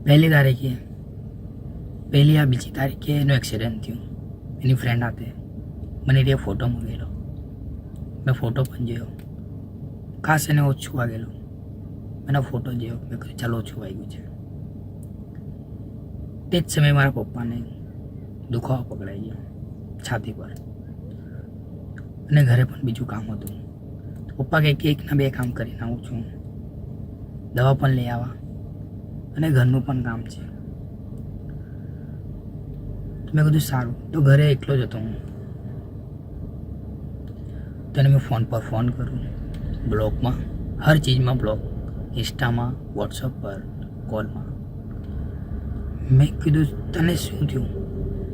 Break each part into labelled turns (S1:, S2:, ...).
S1: પહેલી તારીખે પહેલી આ બીજી તારીખે એનું એક્સિડન્ટ થયું એની ફ્રેન્ડ હાથે. મને તે ફોટો મૂકેલો, મેં ફોટો પણ જોયો. ખાસ એને ઓછું વાગેલું. મેં ફોટો જોયો, મેં કહ્યું ચાલો ઓછું વાગ્યું છે. તે જ સમયે મારા પપ્પાને દુખાવો પકડાઈ ગયો છાતી પર, અને ઘરે પણ બીજું કામ હતું. પપ્પા કહે કે એકના બે કામ કરીને આવું છું, દવા પણ લઈ આવા અને ઘરનું પણ કામ છે. તો મેં કીધું સારું. તો ઘરે એકલો જ હતો હું. તને મેં ફોન પર ફોન કરું, બ્લોકમાં, હર ચીજમાં બ્લોક, ઇન્સ્ટામાં, વોટ્સઅપ પર, કોલમાં. મેં કીધું તને શું થયું?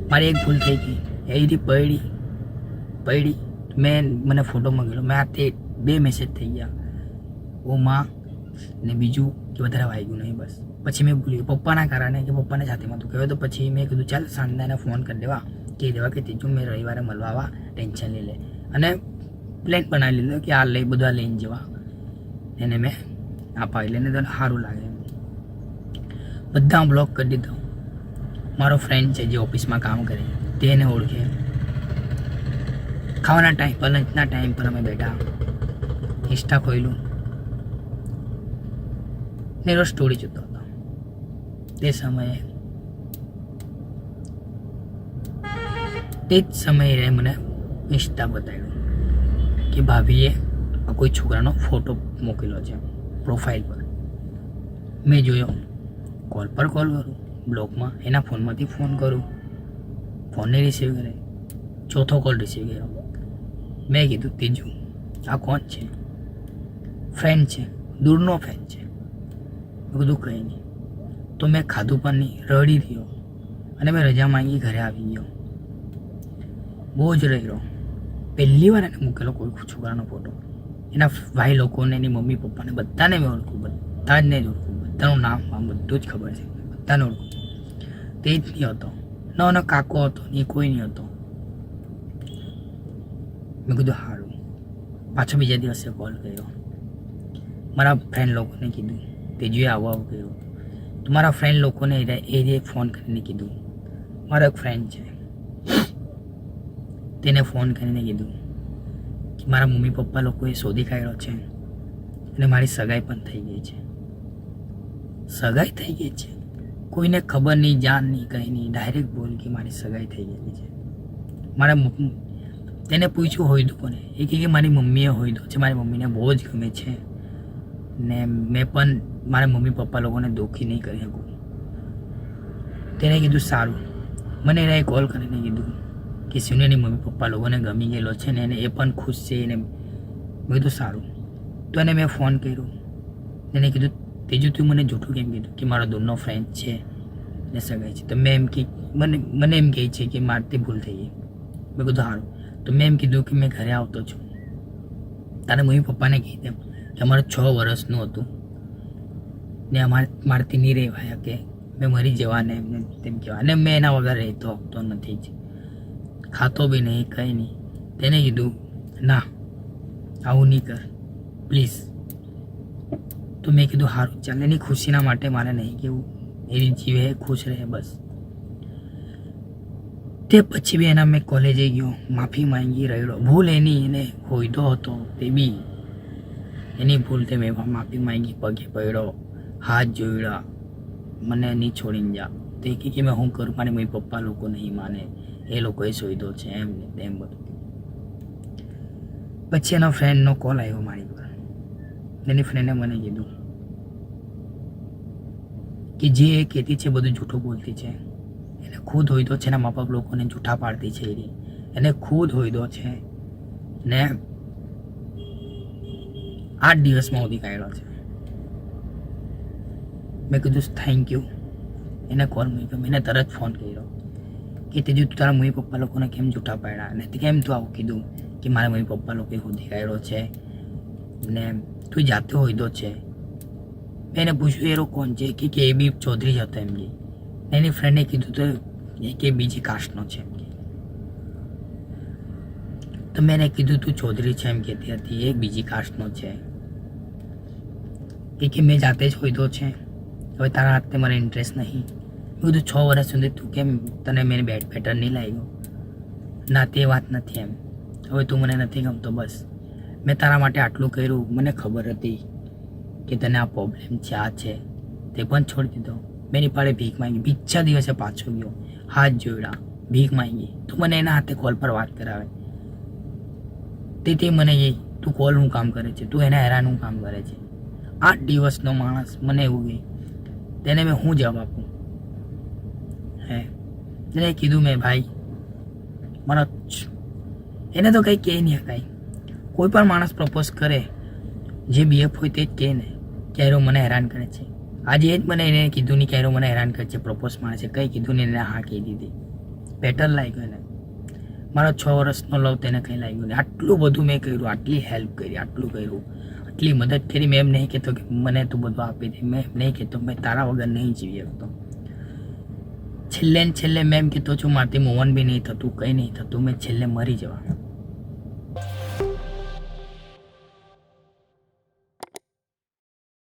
S1: મારી એક ભૂલ થઈ ગઈ, એથી પડી. મને ફોટો મૂકેલો. મેં આ તે 2 મેસેજ થઈ ગયા, ઓ માં ને બીજું કે વધારે વાગ્યું નહીં. બસ પછી મેં ભૂલી ગયું પપ્પાના કારણે, કે પપ્પાને સાથેમાં તું કહેવાય. તો પછી મેં કીધું ચાલ સાંજના એને ફોન કરી દેવા, કહી દેવા કે ત્રીજું મેં રવિવારે મળવા આવા, ટેન્શન લઈ લે. અને પ્લેન બનાવી લીધો કે આ લઈ બધા લઈને જવા. એને મેં અપાવી લઈને તને સારું લાગે. બધા બ્લોક કરી દીધો. મારો ફ્રેન્ડ છે જે ઓફિસમાં કામ કરે, તેને ઓળખે. ખાવાના ટાઈમ પર, લંચના ટાઈમ પર અમે બેઠા, ઇન્સ્ટા ખોલ્યું ને રોજ સ્ટોરી જોતો હતો. તે જ સમયે મને ઇન્સ્ટા બતાવ્યું કે ભાભીએ કોઈ છોકરાનો ફોટો મૂકેલો છે પ્રોફાઇલ પર. મેં જોયો, કોલ પર કોલ કરું, બ્લોકમાં, એના ફોનમાંથી ફોન કરું, ફોનને રિસીવ કરે. ચોથો કોલ રિસીવ કર્યો. મેં કીધું ત્રીજું આ કોણ છે? ફ્રેન્ડ છે, દૂરનો ફ્રેન્ડ છે. મેં કીધું કંઈ નહીં. તો મેં ખાધું પણ નહીં, રડી રહ્યો, અને મેં રજા માંગી ઘરે આવી ગયો. બહુ જ રહ્યો. પહેલી વાર એને મૂકેલો કોઈ છોકરાનો ફોટો. એના ભાઈ લોકોને, એની મમ્મી પપ્પાને બધાને મેં ઓળખું, બધા જ ને જ ઓળખું, બધાનું નામ બધું જ ખબર છે, બધાને ઓળખું. તે જ નહીં હતો, ન કાકો હતો, નહીં કોઈ નહીં હતો. મેં કીધું સારું. પાછો બીજા દિવસે કોલ કર્યો, મારા ફ્રેન્ડ લોકોને કીધું, તેજુએ આવું કર્યું. તો મારા ફ્રેન્ડ લોકોને એ ફોન કરીને કીધું, મારો એક ફ્રેન્ડ છે, તેને ફોન કરીને કીધું કે મારા મમ્મી પપ્પા લોકોએ શોધી કાઢ્યો છે, અને મારી સગાઈ પણ થઈ ગઈ છે. સગાઈ થઈ ગઈ છે? કોઈને ખબર નહીં, જાણ નહીં, કંઈ નહીં. ડાયરેક્ટ બોલ કે મારી સગાઈ થઈ ગયેલી છે. તેને પૂછ્યું હોય તો કોને? એ કહે કે મારી મમ્મીએ હોય તો છે, મારી મમ્મીને બહુ જ ગમે છે, ને મેં પણ મારા મમ્મી પપ્પા લોકોને દુઃખી નહીં કરી શકું. તેને કીધું સારું. મને એને કોલ કરીને કીધું કે સિનુની મમ્મી પપ્પા લોકોને ગમી ગયેલો છે ને એને એ પણ ખુશ છે. એને મેં કીધું સારું. તો એને મેં ફોન કર્યો. એને કીધું ત્રીજું તું મને જૂઠું કેમ કીધું કે મારો દૂરનો ફ્રેન્ડ છે ને સગાઈ છે? તો મેં એમ કે મને એમ કહે છે કે મારથી ભૂલ થઈ ગઈ. મેં કીધું સારું. તો મેં એમ કીધું કે મેં ઘરે આવતો છું, તારા મમ્મી પપ્પાને કહી દે કે અમારે 6 વર્ષનું હતું ને મારથી નહીં રહેવાય કે મેં મરી જવાને એમને તેમ કહેવાય. અને મેં એના વગર રહેતો આપતો નથી જ, ખાતો બી નહીં, કંઈ નહીં. તેને કીધું ના આવું નહીં કર પ્લીઝ. તો મેં કીધું સારું ચાલ, એની ખુશીના માટે મારે નહીં કેવું, એની જીવે ખુશ રહે બસ. તે પછી બી એના મેં કોલેજે ગયો, માફી માંગી રહ્યો. ભૂલ એની, એને હોયતો હતો તે બી એની ભૂલ. તે મેં માફી માંગી, પગે પડ્યો, હાથ જોડ્યા, મને નહીં છોડીને જા. તે કે મેં શું કરું, મારી મમ્મી પપ્પા લોકો નહીં માને, એ લોકોએ શોધ્યો છે એમ ને તેમ બધું. પછી એના ફ્રેન્ડનો કોલ આવ્યો મારી પર. એની ફ્રેન્ડે મને કીધું કે જે એ કહેતી છે બધું જૂઠું બોલતી છે, એને ખુદ હોયતો છે, એના મા બાપ લોકોને જૂઠા પાડતી છે, એને ખુદ હોયતો છે ને 8 દિવસમાં ઉધી કાઢ્યો છે. મેં કીધું થેન્ક યુ. એને કોલ મૂક્યો. મેં તરત ફોન કર્યો કે તેજું તું તારા મમ્મી પપ્પા લોકોને કેમ જૂઠા પાડ્યા, અને તે કેમ તું આવું કીધું કે મારા મમ્મી પપ્પા લોકોએ ઉધી કાઢ્યો છે ને તું જાતે હોયતો છે. મેં એને પૂછ્યું એ કોણ છે? કે એ બી ચૌધરી જ હતો એમ કે. એની ફ્રેન્ડે કીધું તો એ કે બીજી કાસ્ટનો છે એમ કે. તો મેં એને કીધું તું ચૌધરી છે એમ કહેતી હતી, એ બીજી કાસ્ટનો છે. કે મેં જાતે જ હોયતો છે હવે તારા હાથે મને ઇન્ટરેસ્ટ નહીં. મેં કીધું 6 વર્ષ સુધી તું કેમ તને મેં બેટર નહીં લાગ્યો? ના તે વાત નથી એમ. હવે તું મને નથી ગમતો બસ. મેં તારા માટે આટલું કર્યું, મને ખબર હતી કે તને આ પ્રોબ્લેમ છે, આ છે, તે પણ છોડી દીધો. મેં એની પાડે ભીખ માંગી, બીજા દિવસે પાછો ગયો, હાથ જોડ્યા, ભીખ માંગી. તું મને એના હાથે કોલ પર વાત કરાવે, તે મને એ તું કોલનું કામ કરે છે, તું એના હેરાનનું કામ કરે છે. 8 દિવસનો માણસ મને એવું કહે, તેને મેં શું જવાબ આપું? હે તેને કીધું મેં ભાઈ મારા એને તો કંઈ કહે નહીં કાંઈ. કોઈ પણ માણસ પ્રપોઝ કરે, જે બીએફ હોય તે જ કહે ને ક્યારો મને હેરાન કરે છે. આજે એ જ મને એને કીધું નહીં ક્યારો મને હેરાન કરે છે, પ્રપોઝ મારે છે, કંઈ કીધું નહીં, એને હા કહી દીધી. બેટર લાગ્યો એને. મારો 6 વર્ષનો લવ તેને કંઈ લાગ્યું નહીં. આટલું બધું મેં કર્યું, આટલી હેલ્પ કરી, આટલું કર્યું, આટલી મદદ કરી. મેં એમ નહીં કહેતો કે મને તું બધું આપી દે, મેં એમ નહીં કહેતો મેં તારા વગર નહીં જીવી શકતો. છેલ્લે મેં એમ કહેતો છું મારાથી મોહન બી નહીં થતું, કંઈ નહીં થતું, મેં છેલ્લે મરી જવા.